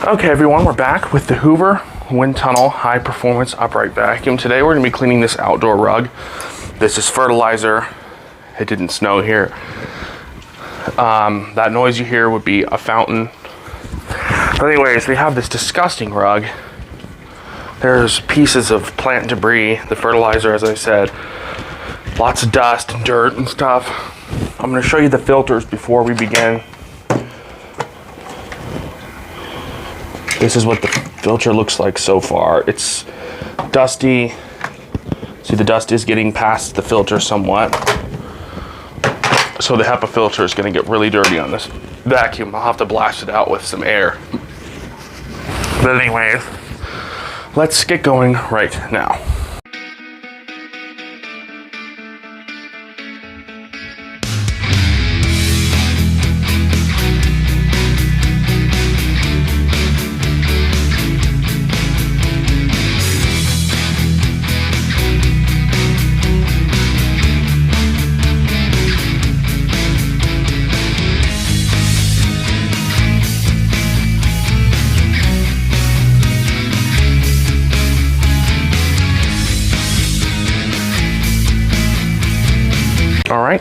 Okay everyone, we're back with the Hoover Windtunnel High Performance Upright Vacuum. Today we're going to be cleaning this outdoor rug. This is fertilizer. It didn't snow here. That noise you hear would be a fountain. But anyways, we have this disgusting rug. There's pieces of plant debris, the fertilizer, as I said. Lots of dust and dirt and stuff. I'm going to show you the filters before we begin. This is what the filter looks like so far. It's dusty. See, the dust is getting past the filter somewhat. So the HEPA filter is going to get really dirty on this vacuum. I'll have to blast it out with some air. But anyways, let's get going right now. All right,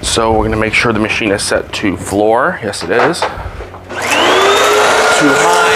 so we're gonna make sure the machine is set to floor. Yes, it is. Too high.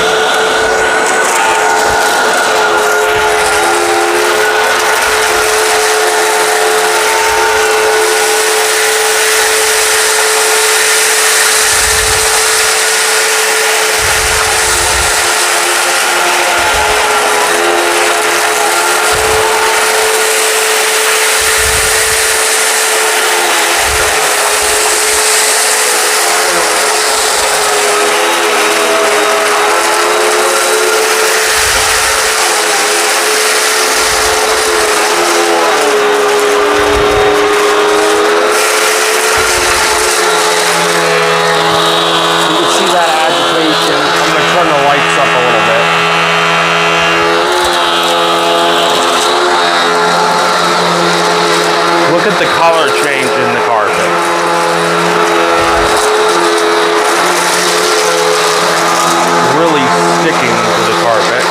Look at the color change in the carpet. Really sticking to the carpet.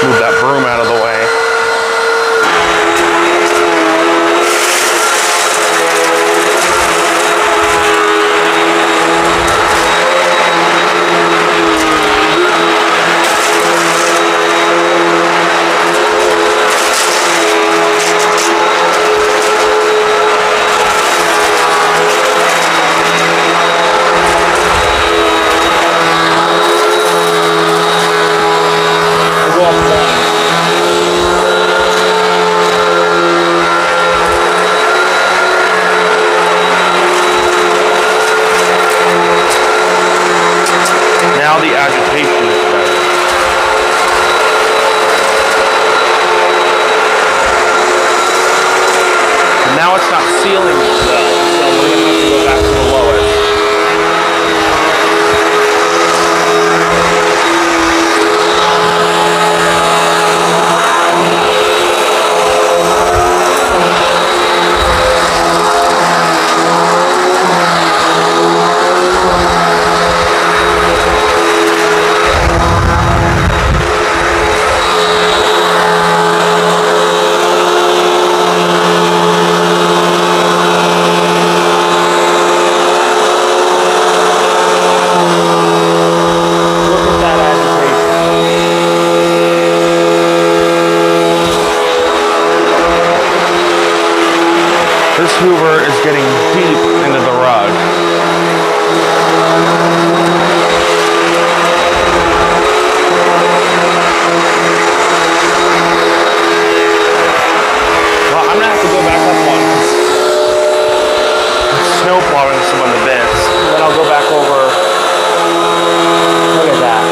Move that broom out of the way. Now the agitation is better. And now it's not sealing itself, so we're going to have to go back to the lowest. This Hoover is getting deep into the rug. Well, I'm gonna have to go back up one. It's snow plowing some of the bits. And then I'll go back over. Look at that.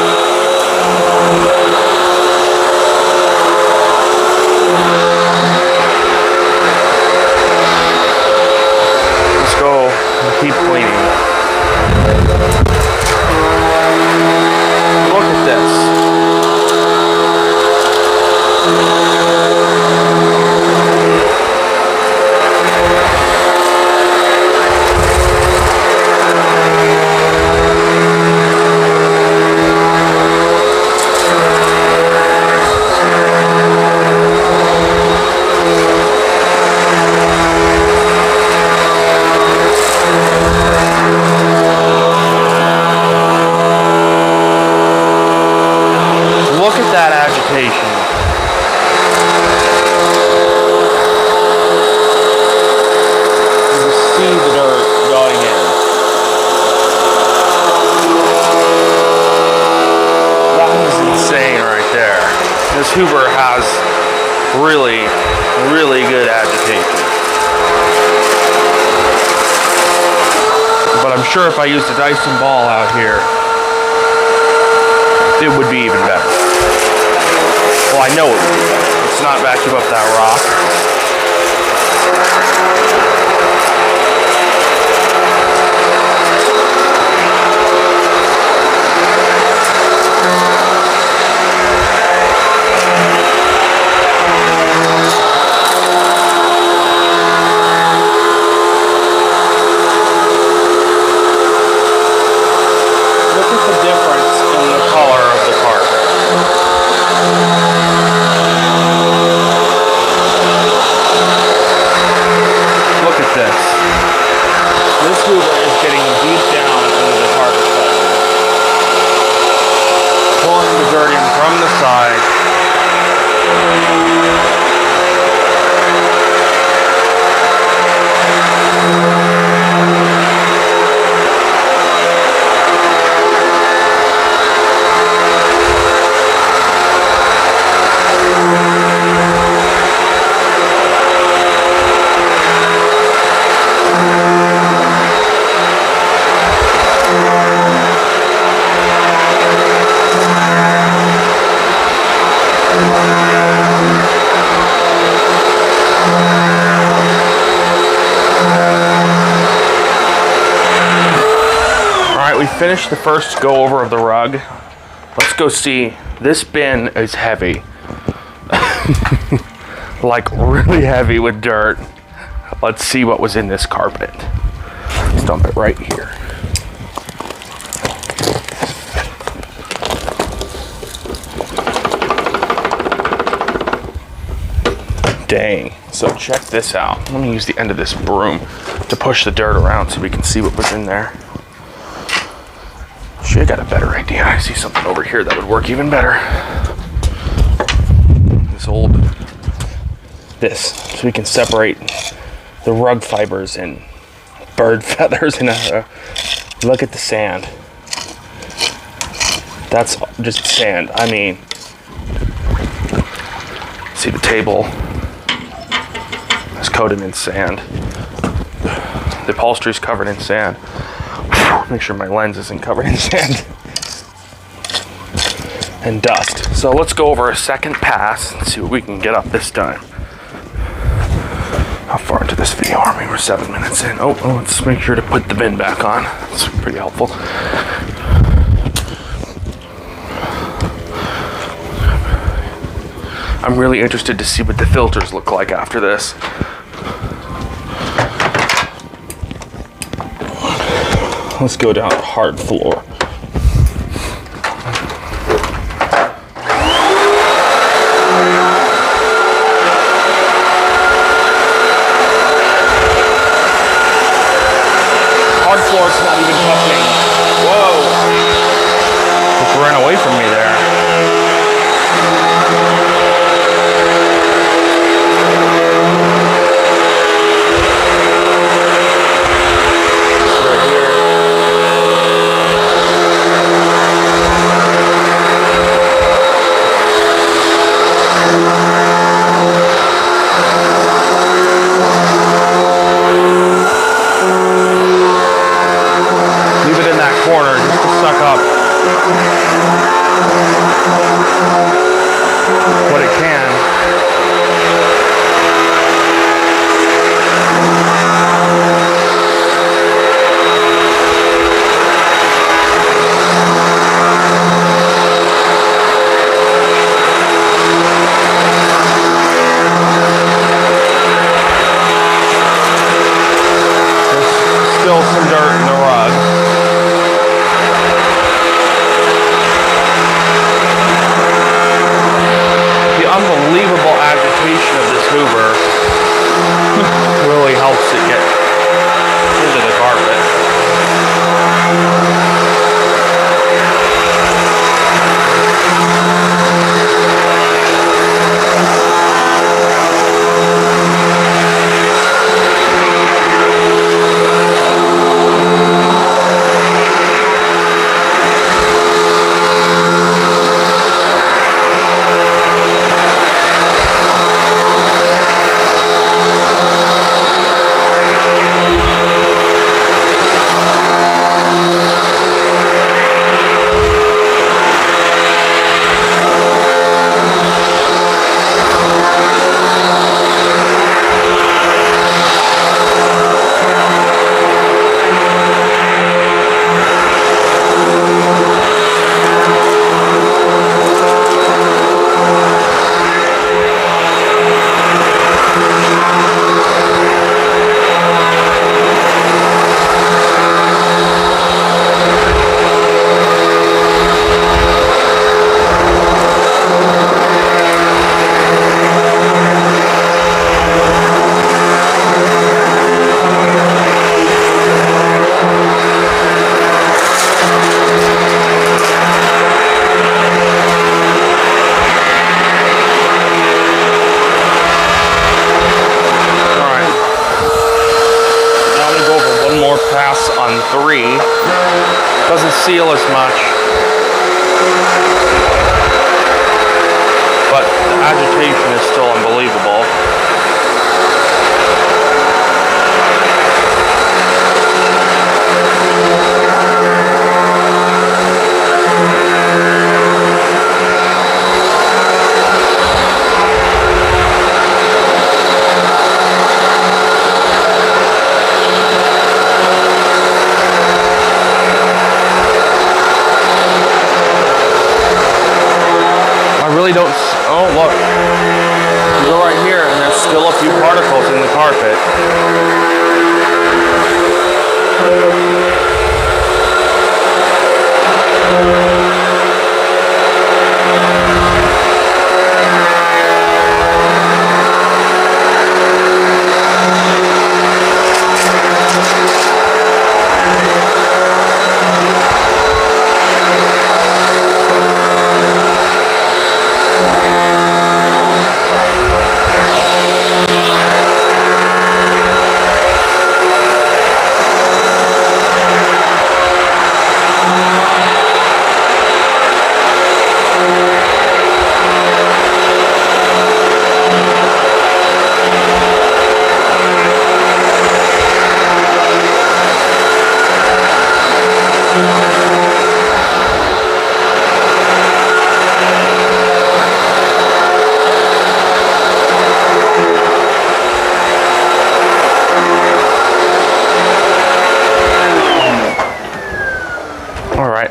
really, really good agitation. But I'm sure if I used a Dyson ball out here, it would be even better. Well, I know it would be better. Let's not vacuum up that rock. This Hoover is getting deep down into the carpet bed, pulling the dirt in from the side. We finished the first go over of the rug. Let's go see. This bin is heavy. Like really heavy with dirt. Let's see what was in this carpet. Let's dump it right here. Dang. So check this out. Let me use the end of this broom to push the dirt around so we can see what was in there. Should have got a better idea. I see something over here that would work even better. This, so we can separate the rug fibers and bird feathers. And look at the sand. That's just sand. I mean, see the table is coated in sand. The upholstery is covered in sand. Make sure my lens isn't covered in sand and dust. So let's go over a second pass and see what we can get up this time. How far into this video are we? We're 7 minutes in. Oh, let's make sure to put the bin back on. That's pretty helpful. I'm really interested to see what the filters look like after this. Let's go down to hard floor. Hard floor's not even touching. Whoa! It ran away from me there. seal as much, but the agitation is still unbelievable. Don't, oh look, you go right here and there's still a few particles in the carpet.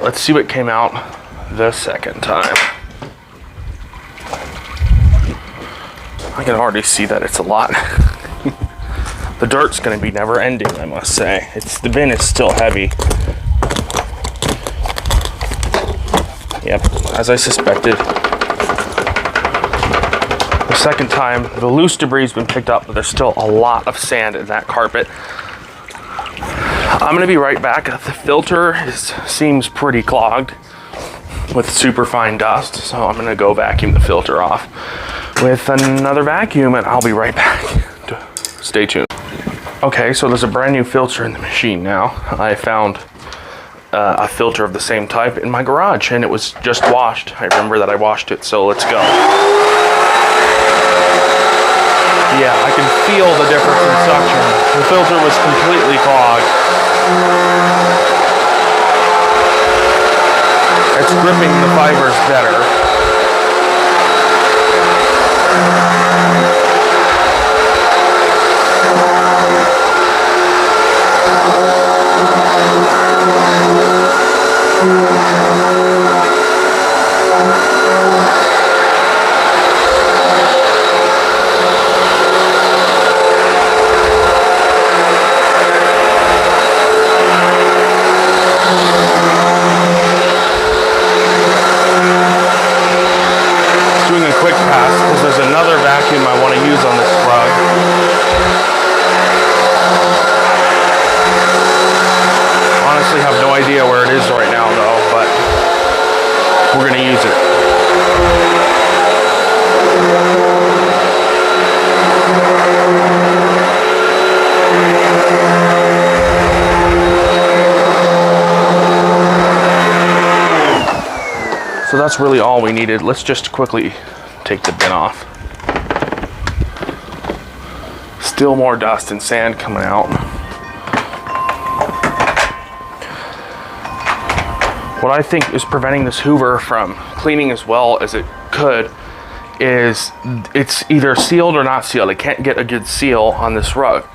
Let's see what came out the second time. I can already see that it's a lot. The dirt's going to be never ending, I must say. The bin is still heavy. Yep, as I suspected. The second time, the loose debris has been picked up, but there's still a lot of sand in that carpet. I'm going to be right back. The filter seems pretty clogged with super fine dust, so I'm going to go vacuum the filter off with another vacuum, and I'll be right back. Stay tuned. Okay, so there's a brand new filter in the machine now. I found a filter of the same type in my garage, and it was just washed. I remember that I washed it, so let's go. Yeah, I can feel the difference in suction. The filter was completely clogged. It's gripping the fibers better. So that's really all we needed. Let's just quickly take the bin off. Still more dust and sand coming out. What I think is preventing this Hoover from cleaning as well as it could is it's either sealed or not sealed. I can't get a good seal on this rug.